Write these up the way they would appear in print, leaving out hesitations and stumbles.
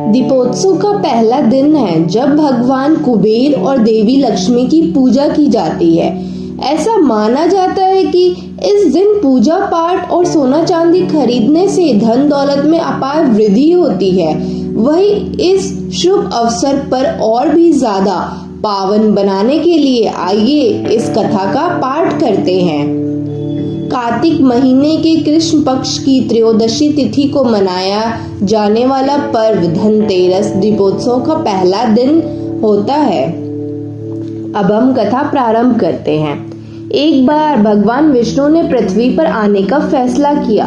दीपोत्सव का पहला दिन है जब भगवान कुबेर और देवी लक्ष्मी की पूजा की जाती है। ऐसा माना जाता है कि इस दिन पूजा पाठ और सोना चांदी खरीदने से धन दौलत में अपार वृद्धि होती है। वही इस शुभ अवसर पर और भी ज्यादा पावन बनाने के लिए आइए इस कथा का पाठ करते हैं। कार्तिक महीने के कृष्ण पक्ष की त्रयोदशी तिथि को मनाया जाने वाला पर्व धनतेरस दीपोत्सव का पहला दिन होता है। अब हम कथा प्रारंभ करते हैं। एक बार भगवान विष्णु ने पृथ्वी पर आने का फैसला किया।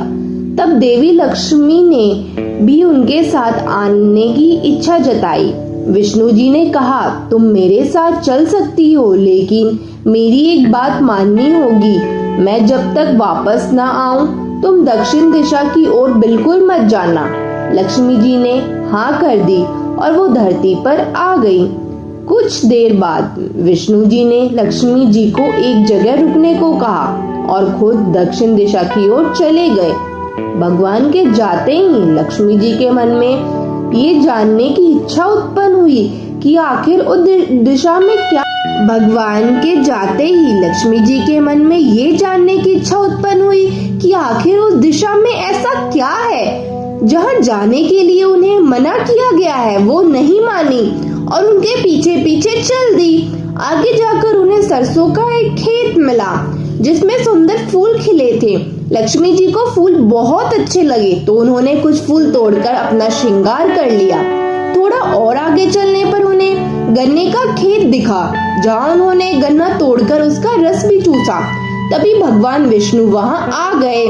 तब देवी लक्ष्मी ने भी उनके साथ आने की इच्छा जताई। विष्णु जी ने कहा, तुम मेरे साथ चल सकती हो, लेकिन मेरी एक बात माननी होगी। मैं जब तक वापस न आऊं, तुम दक्षिण दिशा की ओर बिल्कुल मत जाना। लक्ष्मी जी ने हाँ कर दी और वो धरती पर आ गई। कुछ देर बाद विष्णु जी ने लक्ष्मी जी को एक जगह रुकने को कहा और खुद दक्षिण दिशा की ओर चले गए। भगवान के जाते ही लक्ष्मी जी के मन में ये जानने की इच्छा उत्पन्न हुई कि आखिर उस दिशा में क्या। भगवान के जाते ही लक्ष्मी जी के मन में ये जानने की इच्छा उत्पन्न हुई कि आखिर उस दिशा में ऐसा क्या है जहाँ जाने के लिए उन्हें मना किया गया है। वो नहीं मानी और उनके पीछे पीछे चल दी। आगे जाकर उन्हें सरसों का एक खेत मिला जिसमें सुंदर फूल खिले थे। लक्ष्मी जी को फूल बहुत अच्छे लगे तो उन्होंने कुछ फूल तोड़कर अपना श्रृंगार कर लिया। थोड़ा और आगे चलने पर उन्हें गन्ने का खेत दिखा जहाँ उन्होंने गन्ना तोड़कर उसका रस भी चूसा। तभी भगवान विष्णु वहाँ आ गए।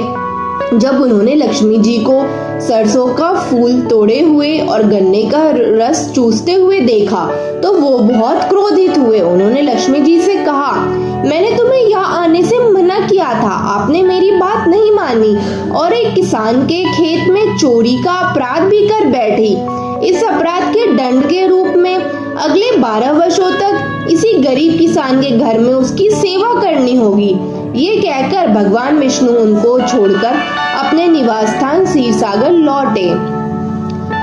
जब उन्होंने लक्ष्मी जी को सरसों का फूल तोड़े हुए और गन्ने का रस चूसते हुए देखा तो वो बहुत क्रोधित हुए। उन्होंने लक्ष्मी जी से कहा, मैंने तुम्हें यहाँ आने से मना किया था, आपने मेरी बात नहीं मानी और एक किसान के खेत में चोरी का अपराध भी कर बैठी। इस अपराध के दंड के रूप में अगले 12 वर्षों तक इसी गरीब किसान के घर में उसकी सेवा करनी होगी। ये कहकर भगवान विष्णु उनको छोड़कर अपने निवास स्थान क्षीरसागर लौटे।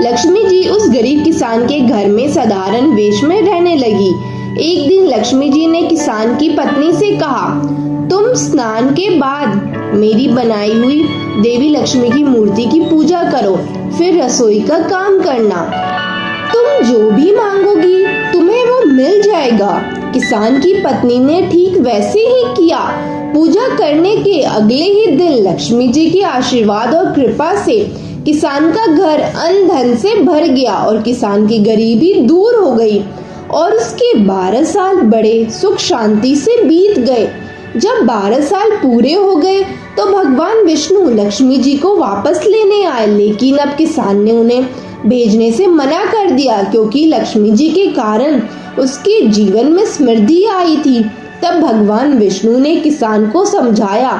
लक्ष्मी जी उस गरीब किसान के घर में साधारण वेश में रहने लगी। एक दिन लक्ष्मी जी ने किसान की पत्नी से कहा, तुम स्नान के बाद मेरी बनाई हुई देवी लक्ष्मी की मूर्ति की पूजा करो, फिर रसोई का काम करना। तुम जो भी मांगोगी तुम्हें वो मिल जाएगा। किसान की पत्नी ने ठीक वैसे ही किया। पूजा करने के अगले ही दिन लक्ष्मी जी के आशीर्वाद और कृपा से किसान का घर अन्न धन से भर गया और किसान की गरीबी दूर हो गई और उसके 12 साल बड़े सुख शांति से बीत गए। जब 12 साल पूरे हो गए तो भगवान विष्णु लक्ष्मी जी को वापस लेने आए, लेकिन अब किसान ने उन्हें भेजने से मना कर दिया क्योंकि लक्ष्मी जी के कारण उसके जीवन में समृद्धि आई थी। तब भगवान विष्णु ने किसान को समझाया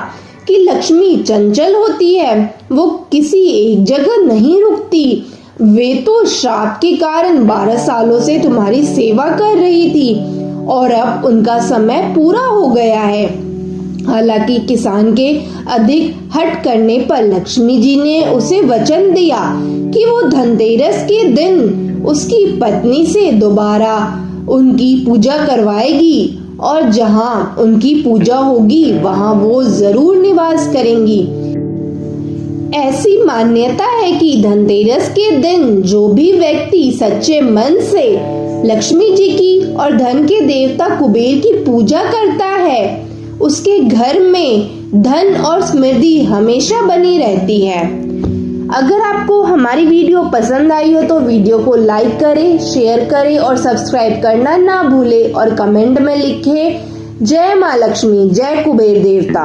कि लक्ष्मी चंचल होती है, वो किसी एक जगह नहीं रुकती। वे तो श्राप के कारण 12 सालों से तुम्हारी सेवा कर रही थी और अब उनका समय पूरा हो गया है। हालांकि किसान के अधिक हट करने पर लक्ष्मी जी ने उसे वचन दिया कि वो धनतेरस के दिन उसकी पत्नी से दोबारा उनकी पूजा करवाएगी और जहाँ उनकी पूजा होगी वहाँ वो जरूर निवास करेंगी। ऐसी मान्यता है कि धनतेरस के दिन जो भी व्यक्ति सच्चे मन से लक्ष्मी जी की और धन के देवता कुबेर की पूजा करता है उसके घर में धन और समृद्धि हमेशा बनी रहती है। अगर आपको हमारी वीडियो पसंद आई हो तो वीडियो को लाइक करें, शेयर करें और सब्सक्राइब करना ना भूलें और कमेंट में लिखें, जय माँ लक्ष्मी, जय कुबेर देवता।